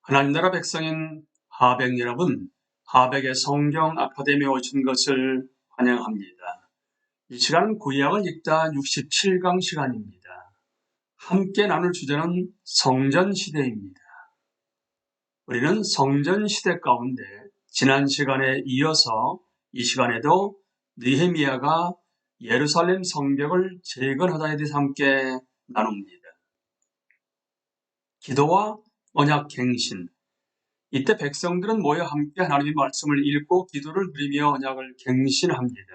하나님 나라 백성인 하백 여러분, 하백의 성경 아카데미에 오신 것을 환영합니다. 이 시간은 구약을 읽다 67강 시간입니다. 함께 나눌 주제는 성전시대입니다. 우리는 성전시대 가운데 지난 시간에 이어서 이 시간에도 느헤미야가 예루살렘 성벽을 재건하다에 대해서 함께 나눕니다. 기도와 언약갱신. 이때 백성들은 모여 함께 하나님의 말씀을 읽고 기도를 드리며 언약을 갱신합니다.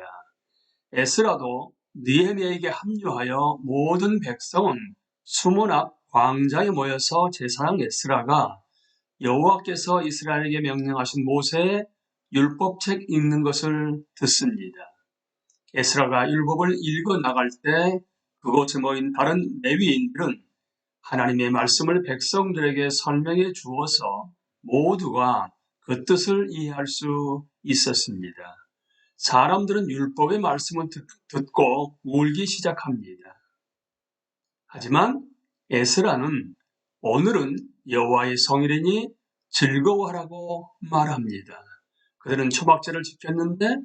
에스라도 느헤미야에게 합류하여 모든 백성은 수문 앞 광장에 모여서 제사장 에스라가 여호와께서 이스라엘에게 명령하신 모세의 율법책 읽는 것을 듣습니다. 에스라가 율법을 읽어 나갈 때 그곳에 모인 다른 레위인들은 하나님의 말씀을 백성들에게 설명해 주어서 모두가 그 뜻을 이해할 수 있었습니다. 사람들은 율법의 말씀을 듣고 울기 시작합니다. 하지만 에스라는 오늘은 여호와의 성일이니 즐거워하라고 말합니다. 그들은 초막절을 지켰는데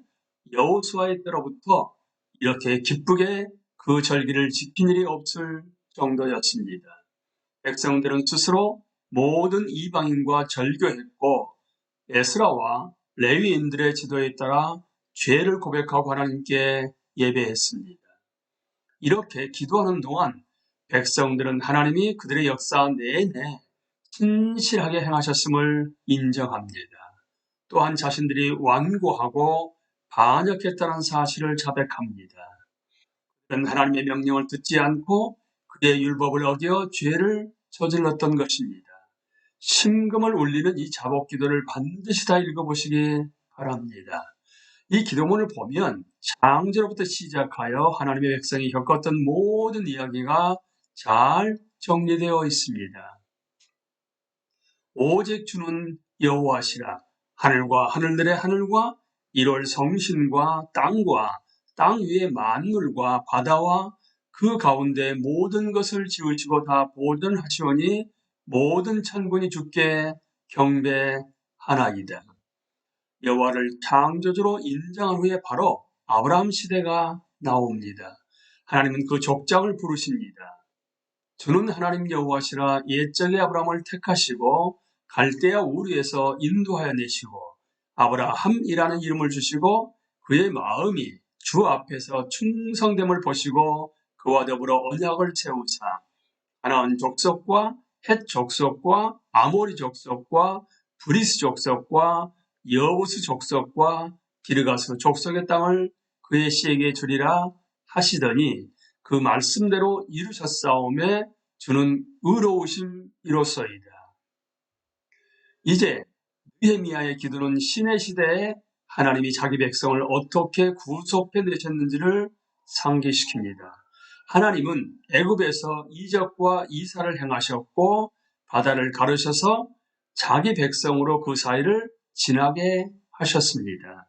여호수아의 때로부터 이렇게 기쁘게 그 절기를 지킨 일이 없을 정도였습니다. 백성들은 스스로 모든 이방인과 절교했고 에스라와 레위인들의 지도에 따라 죄를 고백하고 하나님께 예배했습니다. 이렇게 기도하는 동안 백성들은 하나님이 그들의 역사 내내 신실하게 행하셨음을 인정합니다. 또한 자신들이 완고하고 반역했다는 사실을 자백합니다. 그들은 하나님의 명령을 듣지 않고 그의 율법을 어겨 죄를 저질렀던 것입니다. 심금을 울리는 이 자복 기도를 반드시 다 읽어보시기 바랍니다. 이 기도문을 보면 창조로부터 시작하여 하나님의 백성이 겪었던 모든 이야기가 잘 정리되어 있습니다. 오직 주는 여호와시라. 하늘과 하늘들의 하늘과 1월 성신과 땅과 땅 위의 만물과 바다와 그 가운데 모든 것을 지으시고 다 보존하시오니 모든 천군이 주께 경배하나이다. 여호와를 창조주로 인정한 후에 바로 아브라함 시대가 나옵니다. 하나님은 그 족장을 부르십니다. 주는 하나님 여호와시라. 옛적에 아브라함을 택하시고 갈대아 우르에서 인도하여 내시고 아브라함이라는 이름을 주시고 그의 마음이 주 앞에서 충성됨을 보시고 그와 더불어 언약을 세우사 가나안 족속과 헷 족속과 아모리 족속과 브리스 족속과 여부스 족속과 기르가스 족속의 땅을 그의 씨에게 주리라 하시더니 그 말씀대로 이루셨사오매 주는 의로우심이로소이다. 이제 느헤미야의 기도는 신의 시대에 하나님이 자기 백성을 어떻게 구속해 내셨는지를 상기시킵니다. 하나님은 애굽에서 이적과 이사를 행하셨고 바다를 가르셔서 자기 백성으로 그 사이를 지나게 하셨습니다.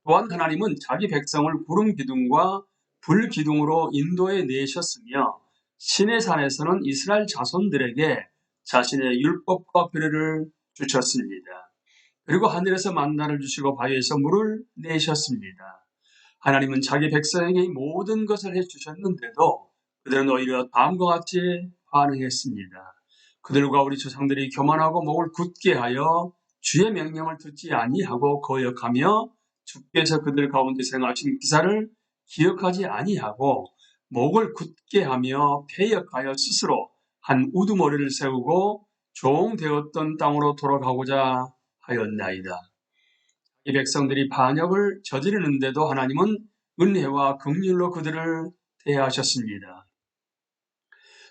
또한 하나님은 자기 백성을 구름 기둥과 불 기둥으로 인도해 내셨으며 신의 산에서는 이스라엘 자손들에게 자신의 율법과 규례를 주셨습니다. 그리고 하늘에서 만나를 주시고 바위에서 물을 내셨습니다. 하나님은 자기 백성에게 이 모든 것을 해주셨는데도 그들은 오히려 다음과 같이 반응했습니다. 그들과 우리 조상들이 교만하고 목을 굳게 하여 주의 명령을 듣지 아니하고 거역하며 주께서 그들 가운데 행하신 기사를 기억하지 아니하고 목을 굳게 하며 패역하여 스스로 한 우두머리를 세우고 종되었던 땅으로 돌아가고자 하였나이다. 이 백성들이 반역을 저지르는데도 하나님은 은혜와 긍휼로 그들을 대하셨습니다.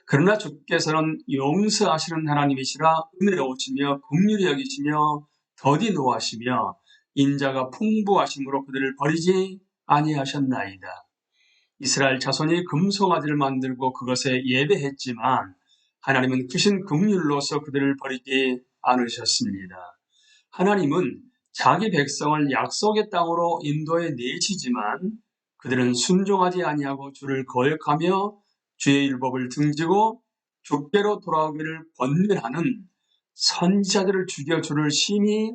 그러나 주께서는 용서하시는 하나님이시라 은혜로우시며 긍휼히 여기시며 더디 노하시며 인자가 풍부하심으로 그들을 버리지 아니하셨나이다. 이스라엘 자손이 금송아지를 만들고 그것에 예배했지만 하나님은 크신 긍휼로서 그들을 버리지 않으셨습니다. 하나님은 자기 백성을 약속의 땅으로 인도해 내시지만 그들은 순종하지 아니하고 주를 거역하며 주의 율법을 등지고 주께로 돌아오기를 권면하는 선지자들을 죽여 주를 심히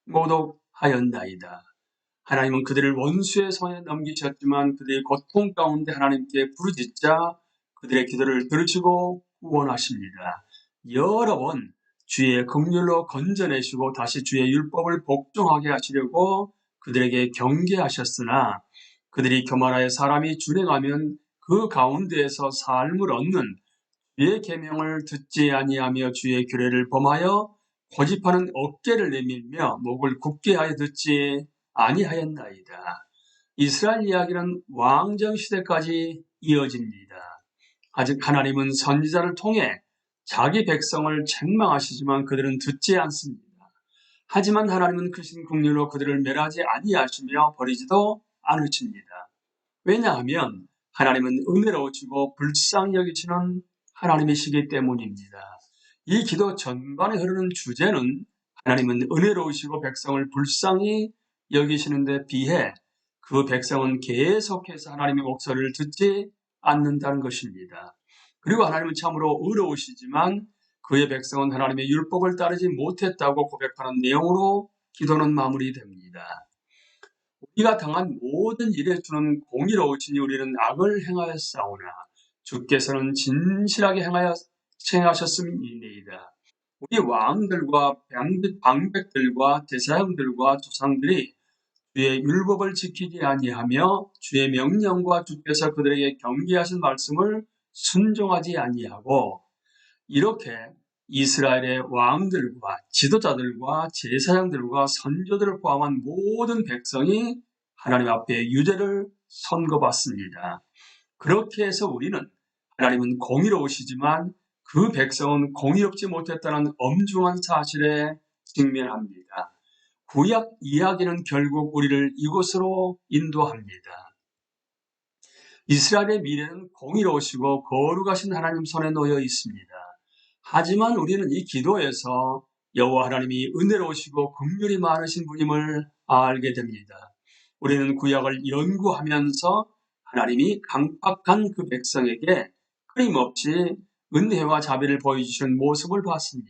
모독하였나이다. 하나님은 그들을 원수의 손에 넘기셨지만 그들의 고통 가운데 하나님께 부르짖자 그들의 기도를 들으시고 구원하십니다. 여러 번 주의 긍휼로 건져내시고 다시 주의 율법을 복종하게 하시려고 그들에게 경계하셨으나 그들이 교만하여 사람이 준행하면 그 가운데에서 삶을 얻는 주의 계명을 듣지 아니하며 주의 규례를 범하여 고집하는 어깨를 내밀며 목을 굳게 하여 듣지 아니하였나이다. 이스라엘 이야기는 왕정 시대까지 이어집니다. 아직 하나님은 선지자를 통해 자기 백성을 책망하시지만 그들은 듣지 않습니다. 하지만 하나님은 크신 긍휼로 그들을 멸하지 아니하시며 버리지도 않으십니다. 왜냐하면 하나님은 은혜로우시고 불쌍히 여기시는 하나님이시기 때문입니다. 이 기도 전반에 흐르는 주제는 하나님은 은혜로우시고 백성을 불쌍히 여기시는 데 비해 그 백성은 계속해서 하나님의 목소리를 듣지 않는다는 것입니다. 그리고 하나님은 참으로 의로우시지만 그의 백성은 하나님의 율법을 따르지 못했다고 고백하는 내용으로 기도는 마무리됩니다. 우리가 당한 모든 일에 주는 공의로우시니 우리는 악을 행하였사오나 주께서는 진실하게 행하셨음이니이다. 우리 왕들과 방백들과 제사장들과 조상들이 주의 율법을 지키지 아니하며 주의 명령과 주께서 그들에게 경계하신 말씀을 순종하지 아니하고 이렇게 이스라엘의 왕들과 지도자들과 제사장들과 선조들을 포함한 모든 백성이 하나님 앞에 유죄를 선고받습니다. 그렇게 해서 우리는 하나님은 공의로우시지만 그 백성은 공의롭지 못했다는 엄중한 사실에 직면합니다. 구약 이야기는 결국 우리를 이곳으로 인도합니다. 이스라엘의 미래는 공의로우시고 거룩하신 하나님 손에 놓여 있습니다. 하지만 우리는 이 기도에서 여호와 하나님이 은혜로우시고 긍휼이 많으신 분임을 알게 됩니다. 우리는 구약을 연구하면서 하나님이 강팍한 그 백성에게 끊임없이 은혜와 자비를 보여주시는 모습을 봤습니다.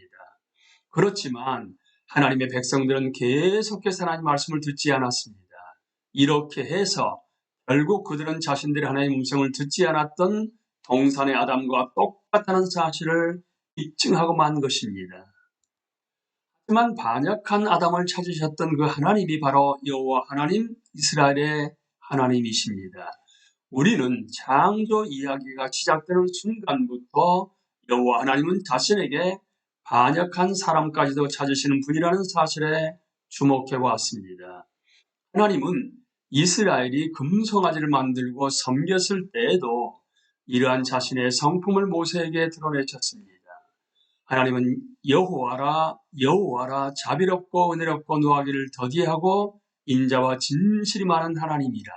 그렇지만 하나님의 백성들은 계속해서 하나님 말씀을 듣지 않았습니다. 이렇게 해서 결국 그들은 자신들의 하나님의 음성을 듣지 않았던 동산의 아담과 똑같다는 사실을 입증하고 만 것입니다. 하지만 반역한 아담을 찾으셨던 그 하나님이 바로 여호와 하나님, 이스라엘의 하나님이십니다. 우리는 창조 이야기가 시작되는 순간부터 여호와 하나님은 자신에게 반역한 사람까지도 찾으시는 분이라는 사실에 주목해 왔습니다. 하나님은 이스라엘이 금송아지를 만들고 섬겼을 때에도 이러한 자신의 성품을 모세에게 드러내셨습니다. 하나님은 여호와라 여호와라 자비롭고 은혜롭고 노하기를 더디하고 인자와 진실이 많은 하나님이라.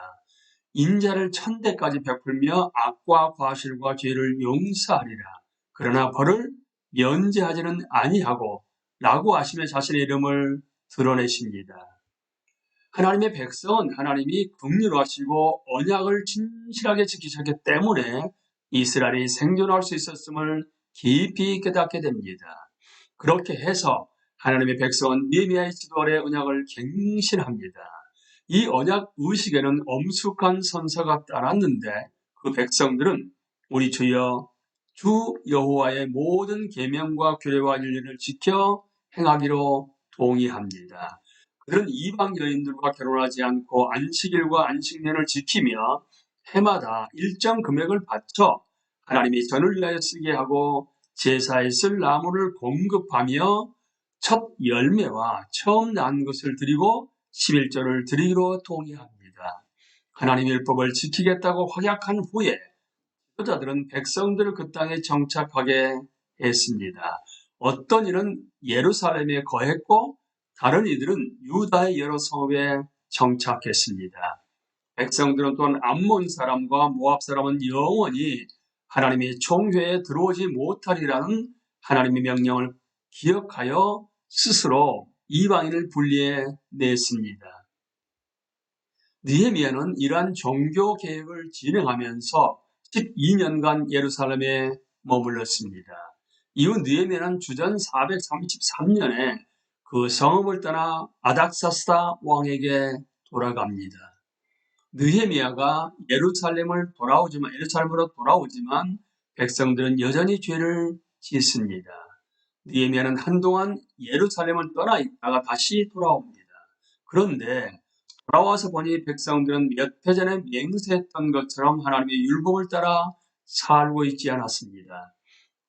인자를 천대까지 베풀며 악과 과실과 죄를 용서하리라. 그러나 벌을 면제하지는 아니하고 라고 하시며 자신의 이름을 드러내십니다. 하나님의 백성은 하나님이 긍휼하시고 언약을 진실하게 지키셨기 때문에 이스라엘이 생존할 수 있었음을 깊이 깨닫게 됩니다. 그렇게 해서 하나님의 백성은 느헤미야의 지도 아래 언약을 갱신합니다. 이 언약 의식에는 엄숙한 선서가 따랐는데 그 백성들은 우리 주 여호와의 모든 계명과 규례와 윤리를 지켜 행하기로 동의합니다. 그들은 이방 여인들과 결혼하지 않고 안식일과 안식년을 지키며 해마다 일정 금액을 바쳐 하나님이 전을 위하여 쓰게 하고 제사에 쓸 나무를 공급하며 첫 열매와 처음 난 것을 드리고 11조를 드리기로 동의합니다. 하나님의 율법을 지키겠다고 확약한 후에 지도자들은 백성들을 그 땅에 정착하게 했습니다. 어떤 이는 예루살렘에 거했고 다른 이들은 유다의 여러 성읍에 정착했습니다. 백성들은 또한 암몬 사람과 모압 사람은 영원히 하나님의 총회에 들어오지 못하리라는 하나님의 명령을 기억하여 스스로 이방인을 분리해 냈습니다. 느헤미야는 이러한 종교 계획을 진행하면서 12년간 예루살렘에 머물렀습니다. 이후 느헤미야는 주전 433년에 그 성읍을 떠나 아닥사스다 왕에게 돌아갑니다. 느헤미야가 예루살렘으로 돌아오지만 백성들은 여전히 죄를 짓습니다. 느헤미야는 한동안 예루살렘을 떠나 있다가 다시 돌아옵니다. 그런데 돌아와서 보니 백성들은 몇 해 전에 맹세했던 것처럼 하나님의 율법을 따라 살고 있지 않았습니다.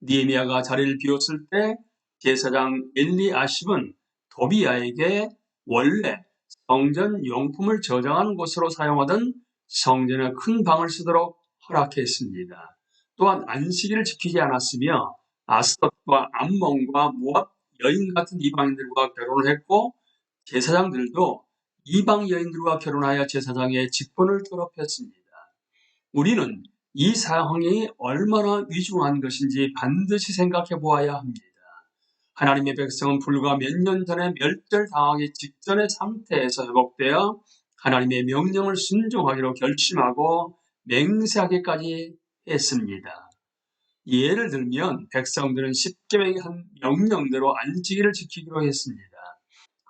느헤미야가 자리를 비웠을 때 제사장 엘리아십은 도비야에게 원래 성전 용품을 저장하는 곳으로 사용하던 성전의 큰 방을 쓰도록 허락했습니다. 또한 안식일을 지키지 않았으며 아스돗과 암몬과 모압 여인 같은 이방인들과 결혼을 했고, 제사장들도 이방 여인들과 결혼하여 제사장의 직분을 더럽혔습니다. 우리는 이 상황이 얼마나 위중한 것인지 반드시 생각해 보아야 합니다. 하나님의 백성은 불과 몇 년 전에 멸절당하기 직전의 상태에서 회복되어 하나님의 명령을 순종하기로 결심하고 맹세하기까지 했습니다. 예를 들면 백성들은 십계명의 한 명령대로 안식일을 지키기로 했습니다.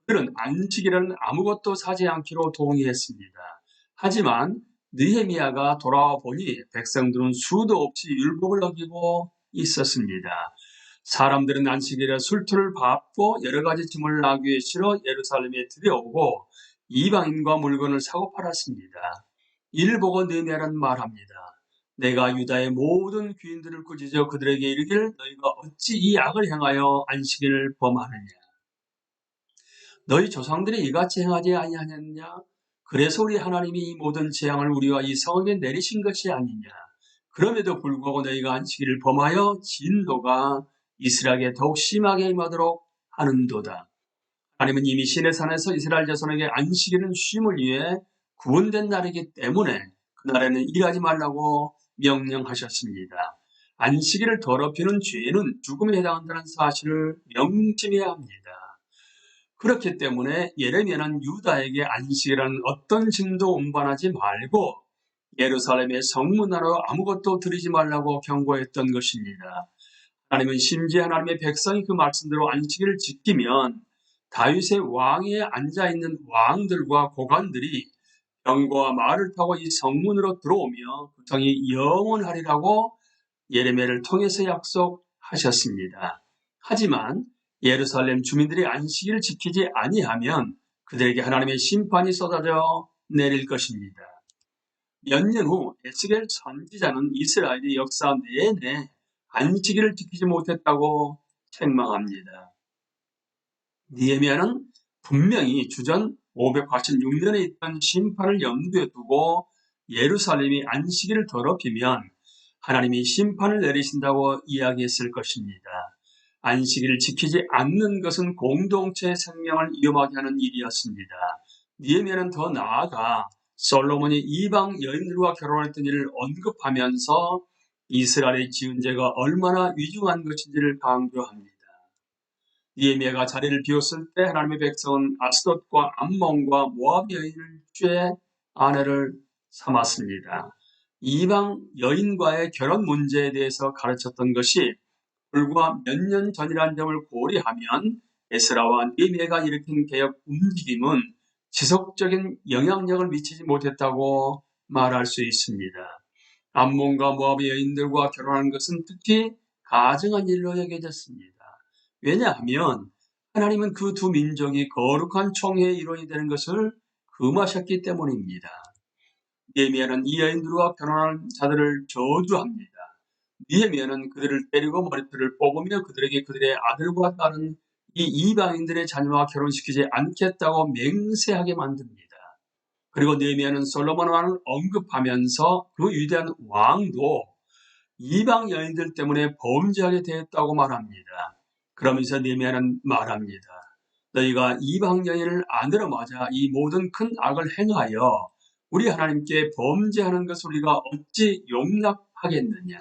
그들은 안식일에는 아무것도 사지 않기로 동의했습니다. 하지만 느헤미야가 돌아와 보니 백성들은 수도 없이 율법을 어기고 있었습니다. 사람들은 안식일에 술투를 밟고 여러 가지 짐을 나기 위해 실어 예루살렘에 들여오고 이방인과 물건을 사고 팔았습니다. 이를 보고 느헤미야는 말합니다. 내가 유다의 모든 귀인들을 꾸짖어 그들에게 이르기를 너희가 어찌 이 악을 행하여 안식일을 범하느냐. 너희 조상들이 이같이 행하지 아니하느냐? 그래서 우리 하나님이 이 모든 재앙을 우리와 이 성읍에 내리신 것이 아니냐? 그럼에도 불구하고 너희가 안식일을 범하여 진노가 이스라엘에게 더욱 심하게 임하도록 하는도다. 하나님은 이미 시내산에서 이스라엘 자손에게 안식일은 쉼을 위해 구분된 날이기 때문에 그날에는 일하지 말라고 명령하셨습니다. 안식일을 더럽히는 죄는 죽음에 해당한다는 사실을 명심해야 합니다. 그렇기 때문에 예레미야는 유다에게 안식이라는 어떤 짐도 운반하지 말고 예루살렘의 성문 안으로 아무것도 들이지 말라고 경고했던 것입니다. 하나님은 심지어 하나님의 백성이 그 말씀대로 안식일을 지키면 다윗의 왕위에 앉아있는 왕들과 고관들이 병거와 말을 타고 이 성문으로 들어오며 그 성이 영원하리라고 예레미야를 통해서 약속하셨습니다. 하지만 예루살렘 주민들이 안식일을 지키지 아니하면 그들에게 하나님의 심판이 쏟아져 내릴 것입니다. 몇 년 후 에스겔 선지자는 이스라엘의 역사 내내 안식일을 지키지 못했다고 책망합니다. 느헤미야는 분명히 주전 586년에 있던 심판을 염두에 두고 예루살렘이 안식일을 더럽히면 하나님이 심판을 내리신다고 이야기했을 것입니다. 안식일을 지키지 않는 것은 공동체의 생명을 위험하게 하는 일이었습니다. 느헤미야는 더 나아가 솔로몬이 이방 여인들과 결혼했던 일을 언급하면서 이스라엘의 지은 죄가 얼마나 위중한 것인지를 강조합니다. 느헤미야가 자리를 비웠을 때 하나님의 백성은 아스돗과 암몬과 모압 여인을 주의 아내를 삼았습니다. 이방 여인과의 결혼 문제에 대해서 가르쳤던 것이 불과 몇 년 전이라는 점을 고려하면 에스라와 느헤미야가 일으킨 개혁 움직임은 지속적인 영향력을 미치지 못했다고 말할 수 있습니다. 암몬과 모압의 여인들과 결혼한 것은 특히 가증한 일로 여겨졌습니다. 왜냐하면 하나님은 그 두 민족이 거룩한 총회의 일원이 되는 것을 금하셨기 때문입니다. 느헤미야는 이 여인들과 결혼한 자들을 저주합니다. 느헤미야는 그들을 때리고 머리털을 뽑으며 그들에게 그들의 아들과 딸은 이 이방인들의 자녀와 결혼시키지 않겠다고 맹세하게 만듭니다. 그리고 느헤미야는 솔로몬 왕을 언급하면서 그 위대한 왕도 이방 여인들 때문에 범죄하게 되었다고 말합니다. 그러면서 느헤미야는 말합니다. 너희가 이방 여인을 아내로 맞아 이 모든 큰 악을 행하여 우리 하나님께 범죄하는 것을 우리가 어찌 용납하겠느냐.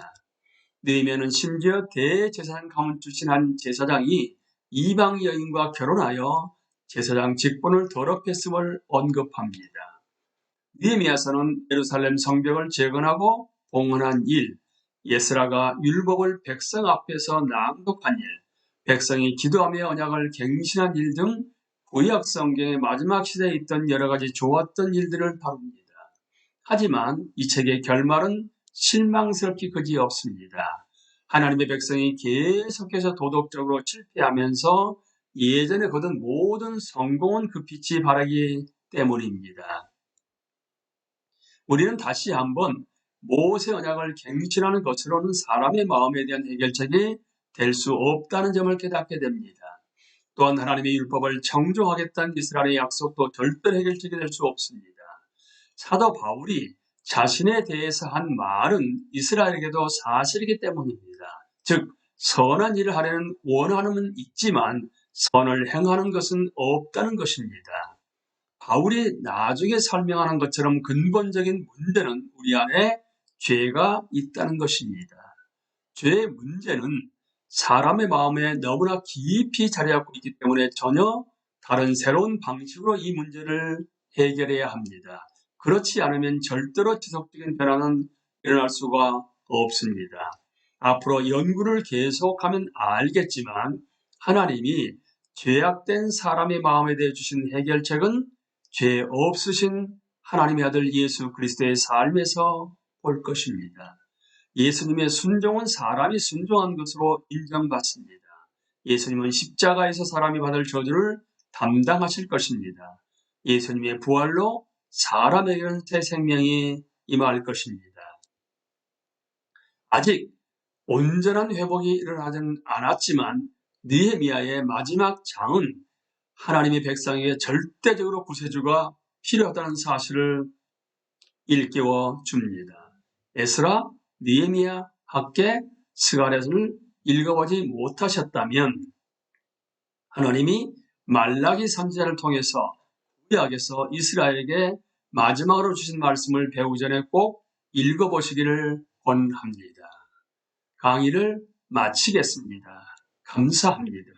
느헤미야는 심지어 대제사장 가문 출신 한 제사장이 이방 여인과 결혼하여 제사장 직분을 더럽혔음을 언급합니다. 느헤미야서는 예루살렘 성벽을 재건하고 봉헌한 일, 에스라가 율법을 백성 앞에서 낭독한 일, 백성이 기도하며 언약을 갱신한 일 등 구약 성경의 마지막 시대에 있던 여러 가지 좋았던 일들을 다룹니다. 하지만 이 책의 결말은 실망스럽기 그지없습니다. 하나님의 백성이 계속해서 도덕적으로 실패하면서 예전에 거둔 모든 성공은 그 빛이 바라기 때문입니다. 우리는 다시 한번 모세 언약을 갱신하는 것으로는 사람의 마음에 대한 해결책이 될 수 없다는 점을 깨닫게 됩니다. 또한 하나님의 율법을 청종하겠다는 이스라엘의 약속도 절대 해결책이 될 수 없습니다. 사도 바울이 자신에 대해서 한 말은 이스라엘에게도 사실이기 때문입니다. 즉 선한 일을 하려는 원함은 있지만 선을 행하는 것은 없다는 것입니다. 바울이 나중에 설명하는 것처럼 근본적인 문제는 우리 안에 죄가 있다는 것입니다. 죄의 문제는 사람의 마음에 너무나 깊이 자리 잡고 있기 때문에 전혀 다른 새로운 방식으로 이 문제를 해결해야 합니다. 그렇지 않으면 절대로 지속적인 변화는 일어날 수가 없습니다. 앞으로 연구를 계속하면 알겠지만 하나님이 죄악된 사람의 마음에 대해 주신 해결책은 죄 없으신 하나님의 아들 예수 그리스도의 삶에서 볼 것입니다. 예수님의 순종은 사람이 순종한 것으로 인정받습니다. 예수님은 십자가에서 사람이 받을 저주를 담당하실 것입니다. 예수님의 부활로 사람에게는 새 생명이 임할 것입니다. 아직 온전한 회복이 일어나진 않았지만 느헤미야의 마지막 장은 하나님의 백성에게 절대적으로 구세주가 필요하다는 사실을 일깨워 줍니다. 에스라, 느헤미야, 학개, 스가랴를 읽어보지 못하셨다면 하나님이 말라기 선지자를 통해서 구약에서 이스라엘에게 마지막으로 주신 말씀을 배우기 전에 꼭 읽어보시기를 권합니다. 강의를 마치겠습니다. 감사합니다.